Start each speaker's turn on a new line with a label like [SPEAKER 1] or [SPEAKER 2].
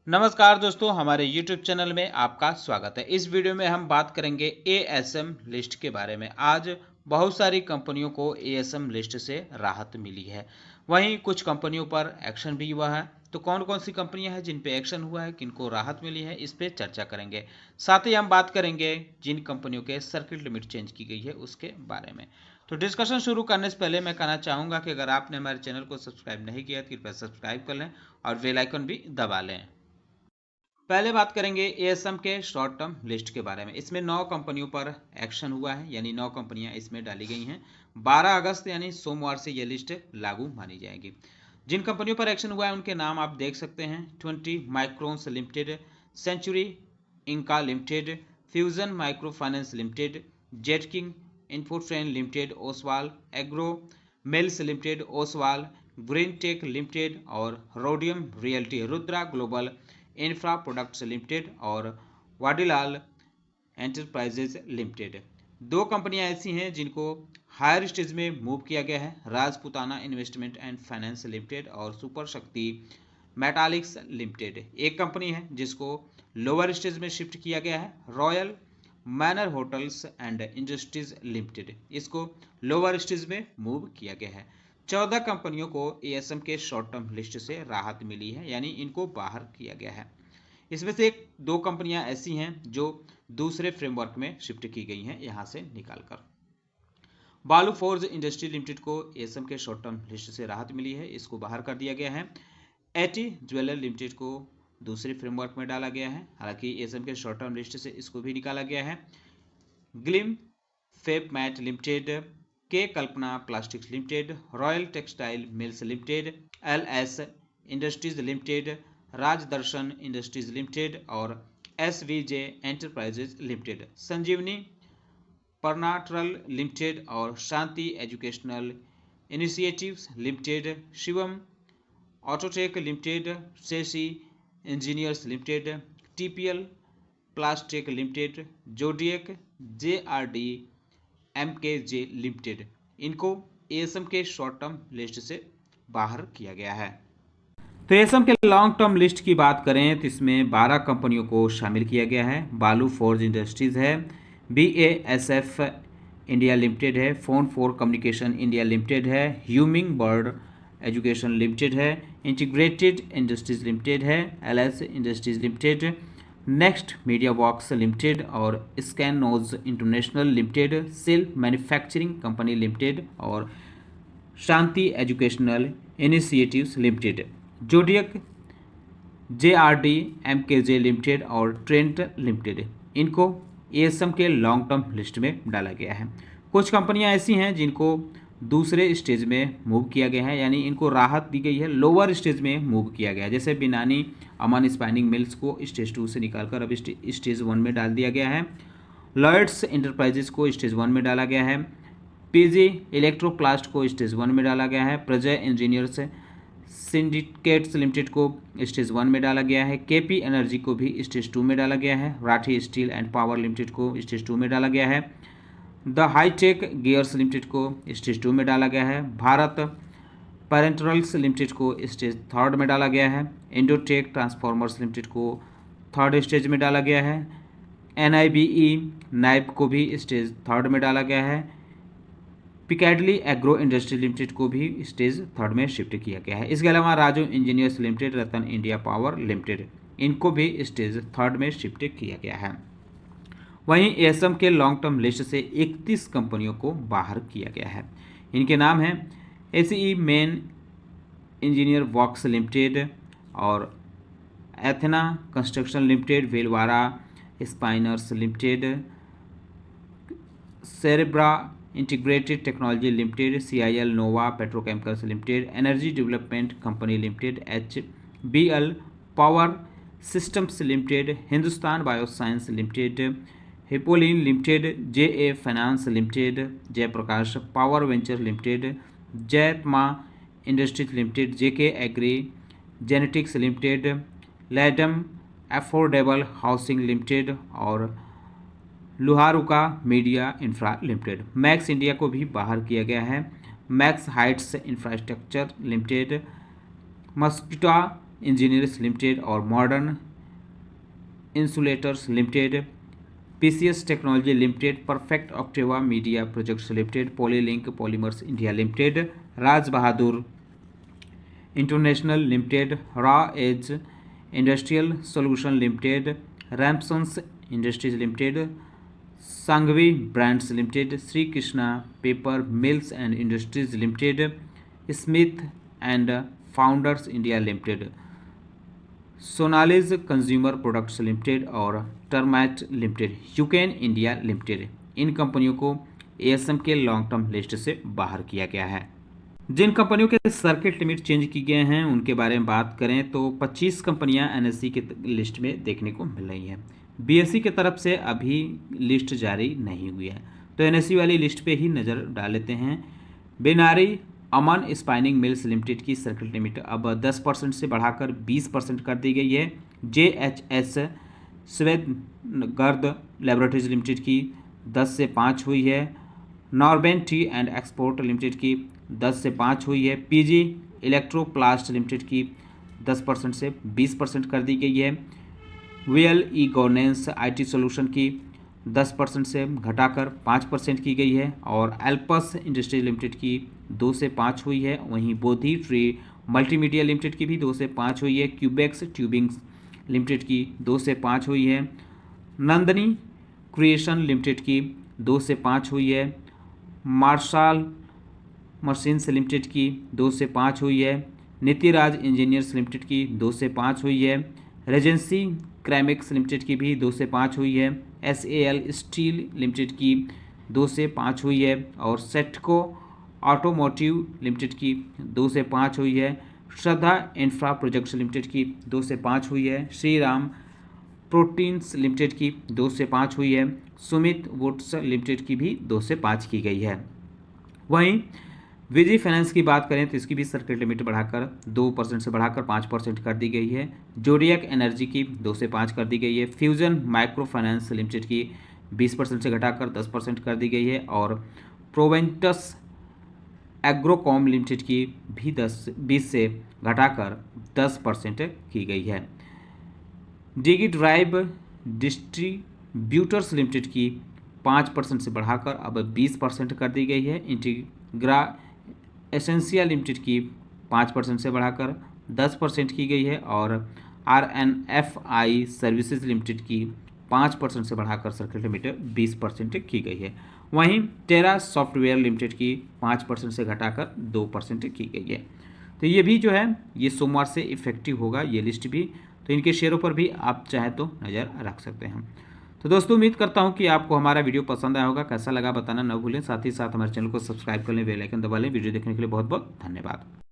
[SPEAKER 1] नमस्कार दोस्तों, हमारे YouTube चैनल में आपका स्वागत है। इस वीडियो में हम बात करेंगे एएसएम लिस्ट के बारे में। आज बहुत सारी कंपनियों को एएसएम लिस्ट से राहत मिली है, वहीं कुछ कंपनियों पर एक्शन भी हुआ है। तो कौन कौन सी कंपनियां हैं जिन पे एक्शन हुआ है, किनको राहत मिली है, इस पे चर्चा करेंगे। साथ ही हम बात करेंगे जिन कंपनियों के सर्किट लिमिट चेंज की गई है उसके बारे में। तो डिस्कशन शुरू करने से पहले मैं कहना चाहूँगा कि अगर आपने हमारे चैनल को सब्सक्राइब नहीं किया तो कृपया सब्सक्राइब कर लें और बेल आइकन भी दबा लें। पहले बात करेंगे एएसएम के शॉर्ट टर्म लिस्ट के बारे में। इसमें 9 कंपनियों पर एक्शन हुआ है, यानी 9 कंपनियां इसमें डाली गई हैं। 12 अगस्त यानी सोमवार से यह लिस्ट लागू मानी जाएगी। जिन कंपनियों पर एक्शन हुआ है उनके नाम आप देख सकते हैं। 20 microns limited, century Enka limited, fusion micro finance limited, jet king infotrain limited, Oswal agro mills limited, Oswal green tech limited और rhodium realty, Rudra global infra products limited और वाडीलाल एंटरप्राइजेज लिमिटेड। 2 कंपनियां ऐसी हैं जिनको हायर स्टेज में मूव किया गया है, Rajputana investment and finance limited और सुपर शक्ति मेटालिक्स लिमिटेड। एक कंपनी है जिसको लोअर स्टेज में शिफ्ट किया गया है, royal manner hotels and industries limited. इसको लोअर स्टेज में मूव किया गया है। 14 कंपनियों को एएसएम के शॉर्ट टर्म लिस्ट से राहत मिली है, यानी इनको बाहर किया गया है। इसमें से 2 कंपनियां ऐसी हैं जो दूसरे फ्रेमवर्क में शिफ्ट की गई हैं, यहां से निकालकर। बालू फोर्ज इंडस्ट्री लिमिटेड को एएसएम के शॉर्ट टर्म लिस्ट से राहत मिली है, इसको बाहर कर दिया गया है। एटी ज्वेलर लिमिटेड को दूसरे फ्रेमवर्क में डाला गया है, हालांकि एएसएम के शॉर्ट टर्म लिस्ट से इसको भी निकाला गया है। ग्लिम फेब मैट लिमिटेड, के Kalpana plastics limited, royal textile mills limited, LS industries limited, Rajdarshan industries limited और SVJ enterprises limited, Sanjivani parenteral limited और Shanti educational initiatives limited, Shivam autotech limited, Sheshi engineers limited, TPL plastic limited, zodiac JRD MKJ limited. इनको ASM के short term list से बाहर किया गया है। तो एएसएम के लॉन्ग टर्म लिस्ट की बात करें तो इसमें 12 कंपनियों को शामिल किया गया है। बालू फोर्ज इंडस्ट्रीज है, बीएएसएफ इंडिया लिमिटेड है, phone for communication India limited है, ह्यूमिंग बर्ड एजुकेशन लिमिटेड है, इंटीग्रेटेड इंडस्ट्रीज लिमिटेड है, LS industries limited, next media box limited और स्कैनोज international limited, self manufacturing company limited और Shanti educational initiatives limited, zodiac JRD MKJ limited और Trent limited. इनको ASM के long term list में डाला गया है। कुछ कंपनियां ऐसी हैं जिनको दूसरे स्टेज में मूव किया गया है, यानी इनको राहत दी गई है, लोअर स्टेज में मूव किया गया है। जैसे बिनानी अमन स्पाइनिंग मिल्स को स्टेज 2 से निकालकर अब स्टेज 1 में डाल दिया गया है। लॉयड्स इंटरप्राइजेस को स्टेज 1 में डाला गया है। पीजी इलेक्ट्रोप्लास्ट को स्टेज 1 में डाला गया है। प्रजय इंजीनियर्स सिंडिकेट्स लिमिटेड को स्टेज 1 में डाला गया है। केपी एनर्जी को भी स्टेज 2 में डाला गया है। Rathi steel and power limited को स्टेज 2 में डाला गया है। द हाईटेक गियर्स लिमिटेड को स्टेज 2 में डाला गया है। भारत पेरेंटरल्स लिमिटेड को स्टेज 3 में डाला गया है। इंडोटेक ट्रांसफॉर्मर्स लिमिटेड को 3rd स्टेज में डाला गया है। एनआईबीई नाइब को भी स्टेज 3 में डाला गया है। पिकैडली एग्रो इंडस्ट्री लिमिटेड को भी स्टेज 3 में शिफ्ट किया गया है। इसके अलावा राजू इंजीनियर्स लिमिटेड, रतन इंडिया पावर लिमिटेड, इनको भी स्टेज 3 में शिफ्ट किया गया है। वहीं एएसएम के लॉन्ग टर्म लिस्ट से 31 कंपनियों को बाहर किया गया है। इनके नाम हैं ACE men engineer works limited और एथना कंस्ट्रक्शन लिमिटेड, वेलवारा spinners limited, cerebra integrated technology limited, CIL nova petrochemicals limited, energy development company limited, HBL power systems limited, Hindustan bioscience limited, Hipolin limited, JA finance limited, Jaiprakash power venture limited, जयतमा industries limited, JK agri genetics limited, Ladam affordable housing limited और Luharuka media infra limited. Max India को भी बाहर किया गया है। Max Heights infrastructure limited, मस्किटा engineers limited और modern insulators limited, PCS technology limited, perfect octave media projects limited, polylink polymers India limited, Raj Bahadur international limited, raw edge industrial solution limited, Ramsons industries limited, Sanghvi brands limited, Shri Krishna paper mills and industries limited, smith and founders India limited, Sonalis consumer products limited और टर्मैट limited, यूकेन India limited, इन कंपनियों को ASM के long term list से बाहर किया गया है। जिन कंपनियों के सर्किट लिमिट चेंज किए गए हैं उनके बारे में बात करें तो 25 कंपनियां एनएससी के लिस्ट में देखने को मिल रही हैं। बीएसई की तरफ से अभी लिस्ट जारी नहीं हुई है, तो एनएससी वाली लिस्ट पे ही नज़र डाल लेते हैं। बेनारी अमन स्पाइनिंग मिल्स लिमिटेड की सर्किट लिमिट अब 10% से बढ़ाकर 20% कर दी गई है। जेएचएस श्वेत गर्द लैबोरेटरीज लिमिटेड की 10 से 5 हुई है। नॉर्बेन टी एंड एक्सपोर्ट लिमिटेड की 10 से 5 हुई है। पीजी इलेक्ट्रोप्लास्ट लिमिटेड की 10% से 20% कर दी गई है। VL e governance IT solution की 10% से घटाकर 5% की गई है और एल्पस इंडस्ट्रीज लिमिटेड की 2 से 5 हुई है। वहीं बोधी ट्री मल्टीमीडिया लिमिटेड की भी 2 से 5 हुई है। क्यूबेक्स ट्यूबिंग्स लिमिटेड की 2 से 5 हुई है। नंदनी क्रिएशन लिमिटेड की 2 से 5 हुई है। मार्शल मशीन्स लिमिटेड की 2 से 5 हुई है। नीतिराज इंजीनियर्स लिमिटेड की 2 से 5 हुई है। रेजेंसी क्रैमिक्स लिमिटेड की भी 2 से 5 हुई है। एसएएल स्टील लिमिटेड की 2 से 5 हुई है और सेटको ऑटोमोटिव लिमिटेड की 2 से 5 हुई है। श्रद्धा इंफ्रा प्रोजेक्ट्स लिमिटेड की 2 से 5 हुई है। श्री राम प्रोटीन्स लिमिटेड की 2 से 5 हुई है। सुमित वुड्स लिमिटेड की भी 2 से 5 की गई है। वहीं विजी फाइनेंस की बात करें तो इसकी भी सर्किट लिमिट बढ़ाकर 2% से बढ़ाकर 5% कर दी गई है। जोडियक एनर्जी की 2 से 5 कर दी गई है। फ्यूजन माइक्रो फाइनेंस लिमिटेड की 20% से घटाकर 10% कर दी गई है और प्रोवेंटस एग्रोकॉम लिमिटेड की भी 20 से घटाकर 10% की गई है। डिगी ड्राइव डिस्ट्रीब्यूटर्स लिमिटेड की 5% से बढ़ाकर अब 20% कर दी गई है। इंटीग्रा एसेंशिया लिमिटेड की 5% से बढ़ाकर 10% की गई है और आरएनएफआई सर्विसेज लिमिटेड की 5% से बढ़ाकर सर्किट लिमिट 20% की गई है। वहीं टेरा सॉफ्टवेयर लिमिटेड की 5% से घटाकर 2% की गई है। तो ये भी जो है ये सोमवार से इफेक्टिव होगा ये लिस्ट भी, तो इनके शेयरों पर भी आप चाहें तो नज़र रख सकते हैं। तो दोस्तों उम्मीद करता हूं कि आपको हमारा वीडियो पसंद आया होगा। कैसा लगा बताना न भूलें। साथ ही साथ हमारे चैनल को सब्सक्राइब कर लें, बेल आइकन दबा लें। वीडियो देखने के लिए बहुत बहुत धन्यवाद।